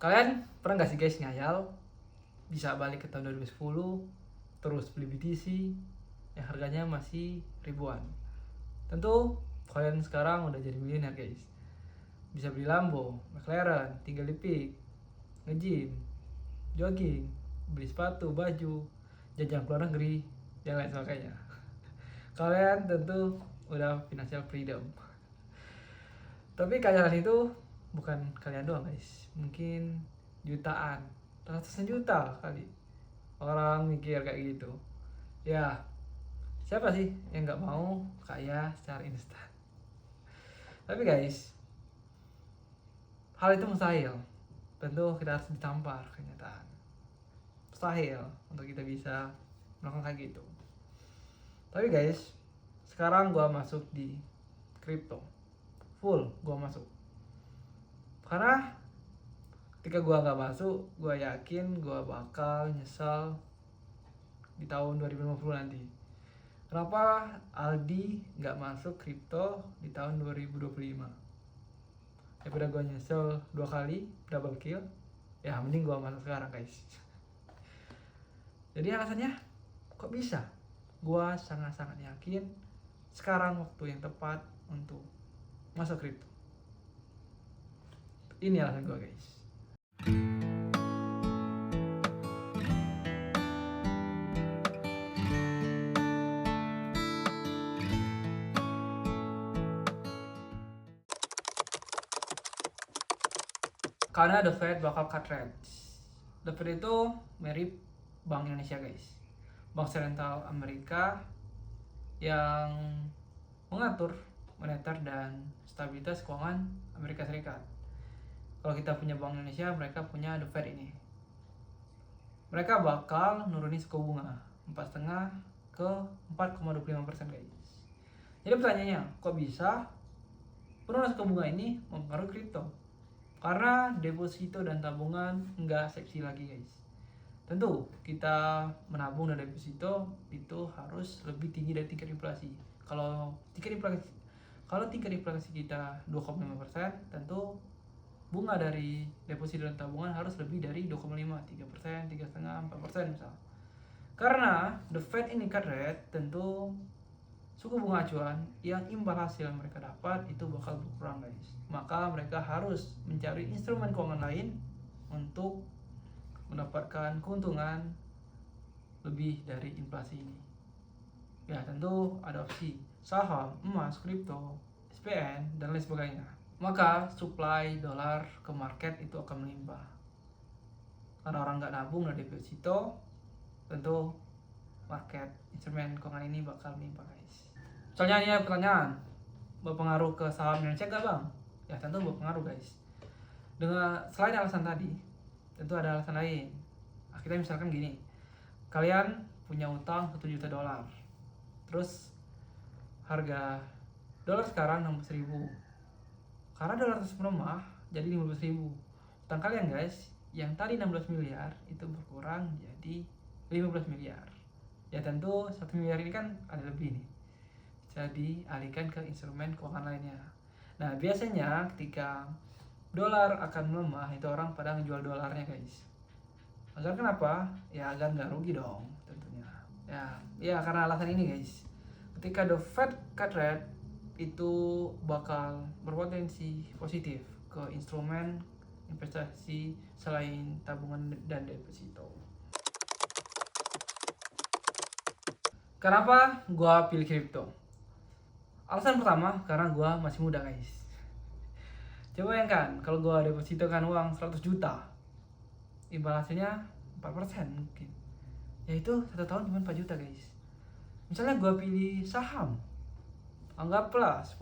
Kalian pernah gak sih guys ngayal bisa balik ke tahun 2010 terus beli BTC yang harganya masih ribuan? Tentu kalian sekarang udah jadi miliuner guys. Bisa beli Lambo, McLaren, tinggal dipik, nge-gym, jogging, beli sepatu, baju, jajan ke luar negeri, dan lain sebagainya. Kalian tentu udah financial freedom. Tapi kalian itu bukan kalian doang guys, mungkin jutaan, ratusan juta kali orang mikir kayak gitu. Ya, siapa sih yang nggak mau kaya secara instan? Tapi guys, hal itu mustahil. Tentu kita harus ditampar kenyataan. Mustahil untuk kita bisa melakukan kayak gitu. Tapi guys, sekarang gua masuk di kripto. Full gua masuk. Karena ketika gua nggak masuk, gua yakin gua bakal nyesal di tahun 2050 nanti. Kenapa Aldi nggak masuk kripto di tahun 2025? Daripada gue nyesel 2 kali double kill, ya mending gue masuk sekarang guys. Jadi alasannya kok bisa? Gue sangat-sangat yakin sekarang waktu yang tepat untuk masuk kripto. Ini alasan gue guys. Karena The Fed bakal cut rates. The Fed itu mirip Bank Indonesia guys, Bank Sentral Amerika yang mengatur moneter dan stabilitas keuangan Amerika Serikat. Kalau kita punya Bank Indonesia, mereka punya The Fed ini. Mereka bakal nurunin suku bunga 4,5 ke 4,25% guys. Jadi pertanyaannya, kok bisa penurunan suku bunga ini mempengaruhi kripto? Karena deposito dan tabungan nggak seksi lagi guys. Tentu kita menabung dan deposito itu harus lebih tinggi dari tingkat inflasi. Kalau tingkat inflasi kita 2,5%, tentu bunga dari deposito dan tabungan harus lebih dari 2,5, 3%, 3,5, 4% misal. Karena the Fed ini cut rate, tentu suku bunga acuan yang imbal hasil yang mereka dapat itu bakal berkurang guys. Maka mereka harus mencari instrumen keuangan lain untuk mendapatkan keuntungan lebih dari inflasi ini. Ya tentu ada opsi saham, emas, kripto, SPN, dan lain sebagainya. Maka supply dolar ke market itu akan melimpah. Karena orang nggak nabung dan deposito, tentu market instrumen keuangan ini bakal melimpah guys. Soalnya ini ada pertanyaan, berpengaruh ke saham Indonesia nggak bang? Ya tentu berpengaruh guys. Dengan selain alasan tadi, tentu ada alasan lain. Kita misalkan gini, kalian punya utang 1 juta dolar, terus harga dolar sekarang 16.000. Karena dolar terus melemah, jadi 15.000. Utang kalian guys, yang tadi 16 miliar itu berkurang jadi 15 miliar. Ya tentu 1 miliar ini kan ada lebih nih, jadi alihkan ke instrumen keuangan lainnya. Nah biasanya ketika dolar akan melemah, itu orang pada ngejual dolarnya guys. Agar kenapa? Ya agar nggak rugi dong tentunya. Ya karena alasan ini guys. Ketika the Fed cut rate, itu bakal berpotensi positif ke instrumen investasi selain tabungan dan deposito. Kenapa gua pilih kripto? Alasan pertama, karena gue masih muda guys. Coba bayangkan, kalau gue depositokan uang 100 juta, imbal hasilnya 4% mungkin. Yaitu 1 tahun cuma 4 juta guys. Misalnya gue pilih saham, anggaplah 10%,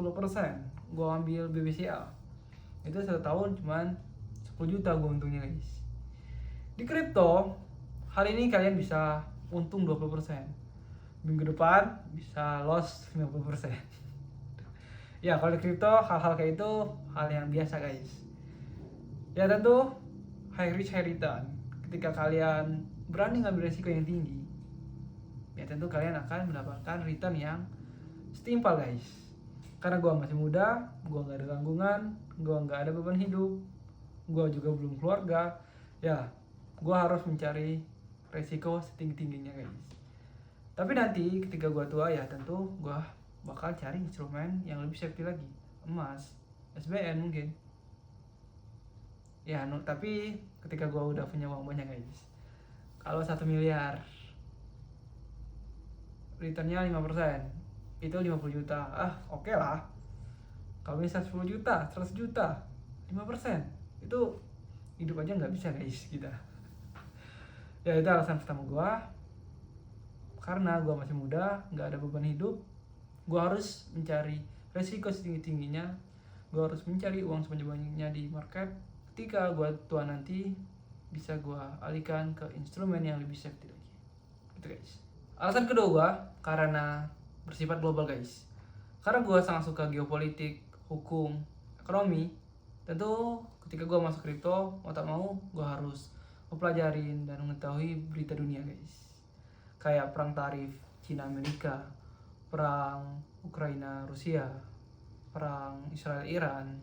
gue ambil BBCA, itu 1 tahun cuma 10 juta gue untungnya guys. Di kripto, hari ini kalian bisa untung 20%. Minggu depan bisa loss 50%. Ya kalau di kripto hal-hal kayak itu hal yang biasa guys. Ya tentu high risk high return. Ketika kalian berani ngambil resiko yang tinggi, ya tentu kalian akan mendapatkan return yang setimpal guys. Karena gue masih muda, gue nggak ada tanggungan, gue nggak ada beban hidup, gue juga belum keluarga, ya gue harus mencari resiko setinggi-tingginya guys. Tapi nanti ketika gue tua ya tentu gue bakal cari instrumen yang lebih safety lagi, emas, SBN mungkin. Ya tapi ketika gue udah punya uang banyak guys, kalau 1 miliar returnnya 5%, itu 50 juta, oke lah. Kalau misalnya 10 juta, 100 juta, 5%, itu hidup aja nggak bisa guys kita. Ya itu alasan pertama gue, karena gue masih muda, nggak ada beban hidup, gue harus mencari resiko setinggi-tingginya, gue harus mencari uang sebanyak-banyaknya di market. Ketika gue tua nanti, bisa gue alihkan ke instrumen yang lebih safety lagi gitu guys. Alasan kedua gue karena bersifat global guys, karena gue sangat suka geopolitik, hukum, ekonomi. Tentu ketika gue masuk kripto, mau tak mau gue harus mempelajarin dan mengetahui berita dunia guys, kayak perang tarif Cina Amerika, perang Ukraina Rusia, perang Israel Iran,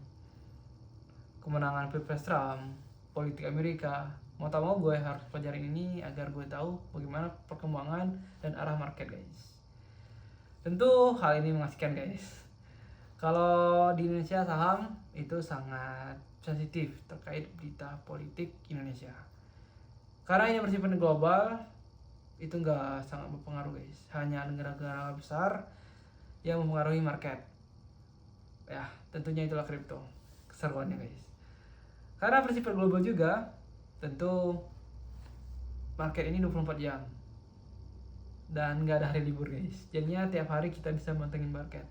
kemenangan Pilpres Trump, politik Amerika. Mau tak mau gue harus pelajarin ini agar gue tahu bagaimana perkembangan dan arah market guys. Tentu hal ini mengasihkan guys. Kalau di Indonesia saham itu sangat sensitif terkait berita politik Indonesia, karena ini bersifat global, itu nggak sangat berpengaruh guys, hanya negara-negara besar yang mempengaruhi market. Ya tentunya itulah kripto keseruannya guys, karena bersifat global juga. Tentu market ini 24 jam dan nggak ada hari libur guys, jadinya tiap hari kita bisa mantengin market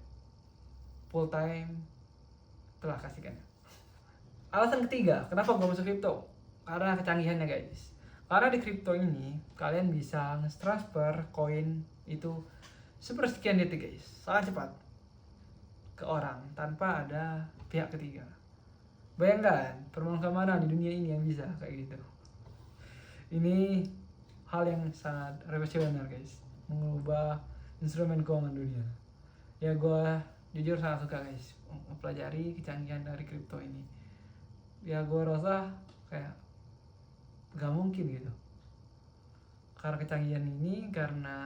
full time. Telah kasihkan. Alasan ketiga kenapa gue masuk kripto, karena kecanggihannya guys. Karena di kripto ini kalian bisa nge-transfer koin itu sepersekian detik guys, sangat cepat ke orang tanpa ada pihak ketiga. Bayangkan permangsa mana di dunia ini yang bisa kayak gitu. Ini hal yang sangat revolusioner guys, mengubah instrumen keuangan dunia. Ya gue jujur sangat suka guys mempelajari kecanggihan dari kripto ini. Ya gue rasa kayak gak mungkin gitu, karena kecanggihan ini, karena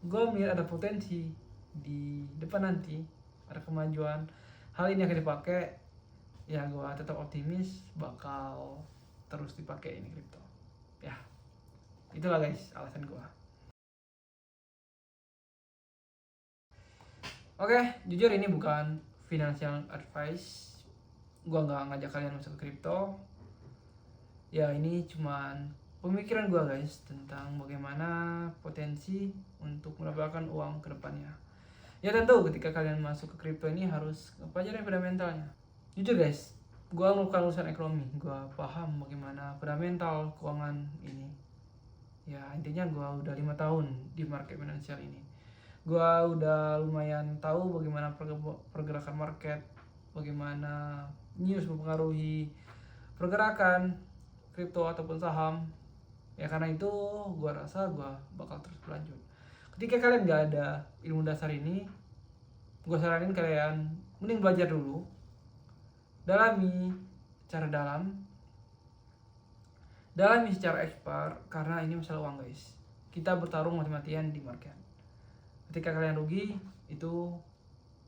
gue melihat ada potensi di depan nanti, ada kemajuan hal ini akan dipakai. Ya gue tetap optimis bakal terus dipakai ini kripto. Ya itulah guys alasan gue. Oke, jujur ini bukan financial advice, gue nggak ngajak kalian masuk ke kripto. Ya ini cuman pemikiran gue guys tentang bagaimana potensi untuk mendapatkan uang ke depannya. Ya tentu ketika kalian masuk ke kripto ini harus pelajari fundamentalnya. Jujur guys, gue melakukan lulusan ekonomi, gue paham bagaimana fundamental keuangan ini. Ya intinya gue udah 5 tahun di market finansial ini. Gue udah lumayan tahu bagaimana pergerakan market, bagaimana news mempengaruhi pergerakan kripto ataupun saham. Ya karena itu gue rasa gue bakal terus berlanjut. Ketika kalian gak ada ilmu dasar ini, gue saranin kalian mending belajar dulu, dalami secara dalami secara expert, karena ini masalah uang guys. Kita bertarung mati-matian di market. Ketika kalian rugi, itu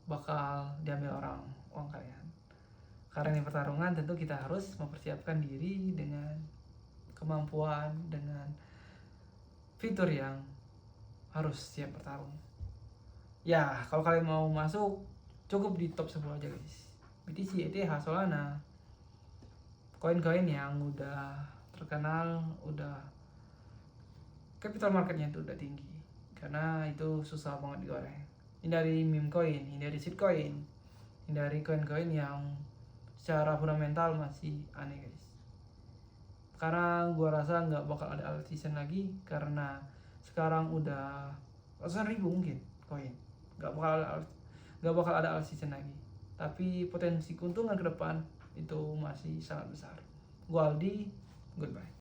bakal diambil orang uang kalian. Karena ini pertarungan, tentu kita harus mempersiapkan diri dengan kemampuan, dengan fitur yang harus siap bertarung. Ya kalau kalian mau masuk, cukup di top 10 aja guys. BTC, ETH, Solana, koin-koin yang udah terkenal, udah capital marketnya itu udah tinggi, karena itu susah banget digoreng. Hindari meme coin, hindari shitcoin, hindari koin-koin yang secara fundamental masih aneh guys. Karena gua rasa nggak bakal ada alt season lagi, karena sekarang udah ratusan ribu mungkin koin, nggak bakal ada alt season lagi. Tapi potensi keuntungan ke depan itu masih sangat besar. Gua Aldi, goodbye.